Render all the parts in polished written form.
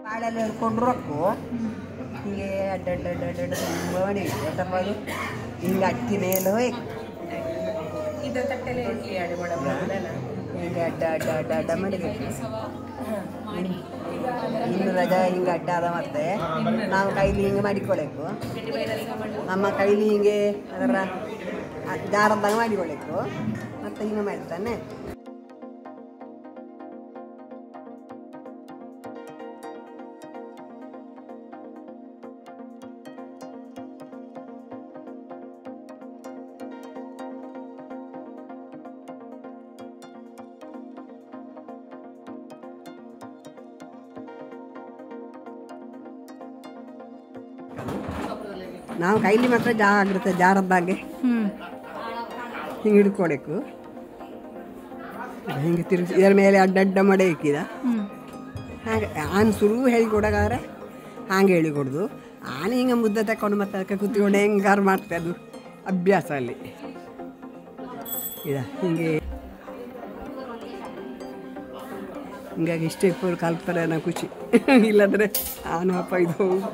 ಬಾಳೆಲ್ಲ ಹಿಡ್ಕೊಂಡು ರೊಕ್ಕು ಹೀಗೆ ಅಡ್ಡ ತುಂಬ ಮಾಡಿ ಯಾಕಪ್ಪ ಅದು ಹಿಂಗೆ ಅಕ್ಕಿ ಮೇಲೆ ಹೋಯ್ತು ಇದು ತಟ್ಟೆಲೆ ಇಡ್ಲಿ ಅಡಿ ಮಾಡಲ್ಲ ಹಿಂಗೆ ಅಡ್ಡ ಮಾಡಿಬೇಕು ಇನ್ನು ರಜಾ ಹಿಂಗೆ ಅಡ್ಡ ಅದ ಮತ್ತೆ ನಾವು ಕೈಲಿ ಹಿಂಗೆ ಮಾಡಿಕೊಳ್ಬೇಕು ನಮ್ಮ ಕೈಲಿ ಹಿಂಗೆ ಅದರ ಜಾರದಾಗ ಮಾಡಿಕೊಳ್ಬೇಕು ಮತ್ತು ಹಿಂಗೆ ಮಾಡ್ತಾನೆ. ನಾವು ಕೈಲಿ ಮಾತ್ರ ಜಾಗ್ರತೆ ಜಾರದ್ದಾಗೆ ಹಿಂಗೆ ಹಿಡ್ಕೊಬೇಕು. ಹಿಂಗೆ ತಿರುಗಿಸಿ ಇದರ ಮೇಲೆ ಅಡ್ಡ ಮಡೆ ಇಕ್ಕಿದ ಹಾಗೆ ಆನೆ ಸುರು ಹೇಳಿಕೊಡಗಾದ್ರೆ ಹಾಗೆ ಹೇಳಿಕೊಡ್ದು. ಆನೆ ಹಿಂಗೆ ಮುದ್ದೆ ತಗೊಂಡು ಮತ್ತೆ ಅದಕ್ಕೆ ಕುತ್ಕೊಂಡು ಹೆಂಗಾರು ಮಾಡ್ತೆ ಅದು ಅಭ್ಯಾಸ ಅಲ್ಲಿ ಹಿಂಗೆ ಹಿಂಗಾಗಿ ಇಷ್ಟೇ ಇಪ್ಪರು ಕಲ್ತಾರೆ ಅನ್ನೋ ಖುಷಿ. ಇಲ್ಲಾಂದರೆ ಆನು ಅಪ್ಪ ಇದು ಹೌದು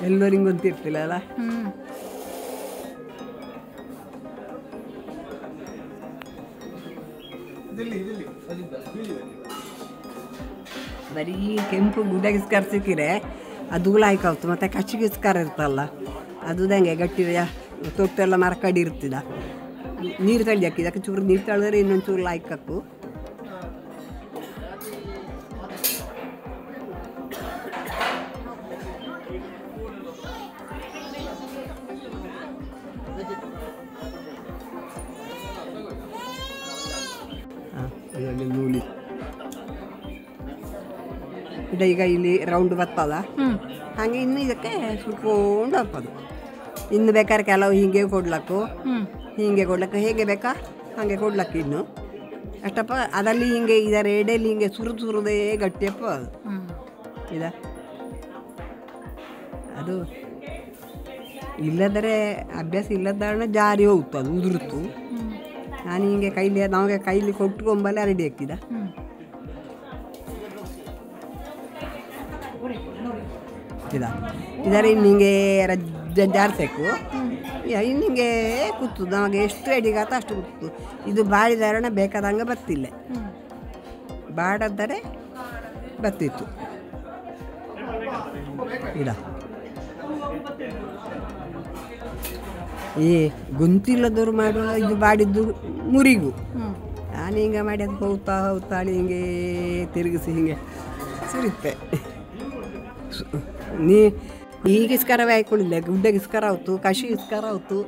ಎಲ್ಲರಿಗೂ ಗೊತ್ತಿರ್ತಿಲ್ಲ ಅಲ್ಲ. ಬರೀ ಕೆಂಪು ಗುಡ್ಡಗಿಸ್ಕಾರ ಸಿಕ್ಕಿರೆ ಅದು ಲಾಯ್ಕಾವ್ತು ಮತ್ತು ಕಚ್ಚಿಗಿಸ್ಕಾರ ಇರ್ತಲ್ಲ ಅದು ಹೆಂಗೆ ಗಟ್ಟಿ ತೊಟ್ಟೆಲ್ಲ ಮರಕಡಿ ಇರ್ತಿದ ನೀರು ತಳ್ಳಿ ಹಾಕಿದಕ್ಕೆ ಚೂರು ನೀರು ತಳಿದ್ರೆ ಇನ್ನೊಂದು ಚೂರು ಲಾಯ್ಕಕ್ಕು. ನೂಲಿ ಈಗ ಇಲ್ಲಿ ರೌಂಡ್ ಬರ್ತದ ಹಾಗೆ ಇನ್ನು ಇದಕ್ಕೆ ಸುಟ್ಕೊಂಡು ಹಾಕೋದು. ಇನ್ನು ಬೇಕಾದ್ರೆ ಕೆಲವು ಹೀಗೆ ಕೊಡ್ಲಕ್ಕು ಹೇಗೆ ಬೇಕಾ ಹಾಗೆ ಕೊಡ್ಲಕ್ಕೆ ಇನ್ನು ಅಷ್ಟಪ್ಪ. ಅದಲ್ಲಿ ಹಿಂಗೆ ಇದರ ಎಡೆಯಲ್ಲಿ ಹಿಂಗೆ ಸುರಿದೇ ಗಟ್ಟಿಯಪ್ಪ ಅದು ಅದು ಇಲ್ಲದರೆ ಅಭ್ಯಾಸ ಇಲ್ಲದ ಜಾರಿ ಹೋಗ್ತು ಅದು ಉದುರುತ್ತು. ನಾನು ಹಿಂಗೆ ಕೈಲಿ ನಮಗೆ ಕೈಲಿ ಕೊಟ್ಕೊಂಬಲ್ಲ ರೆಡಿ ಆಗ್ತಿದ್ದ. ಇದರ ಇನ್ನು ಹಿಂಗೆ ಜಾರಿಸಬೇಕು. ಇನ್ನು ಹಿಂಗೆ ಕೂತು ನಮಗೆ ಎಷ್ಟು ಅಡಿಗಾತ ಅಷ್ಟು ಕೂತು. ಇದು ಬಾಡಿದಾರಣ ಬೇಕಾದಂಗೆ ಬತ್ತಿಲ್ಲ, ಬಾಡದರೆ ಬತ್ತಿತ್ತು ಈ ಗೊಂತಿಲ್ಲದವ್ರು ಮಾಡುವ ಇದು ಬಾಡಿದ್ದು ಮುರಿಗು. ನಾನು ಹಿಂಗೆ ಮಾಡಿ ಅದು ಹೋಗ್ತಾ ಹಿಂಗೆ ತಿರುಗಿಸಿ ಹಿಂಗೆ ಸುರಿತೆ. ಈಗ ಇಸ್ಕಾರವೇ ಹಾಕೊಳ್ಳಿಲ್ಲ, ಗುಡ್ಡಗೆ ಇಸ್ಕಾರ ಆಯ್ತು, ಕಷಿ ಇಸ್ಕಾರ ಆಯ್ತು.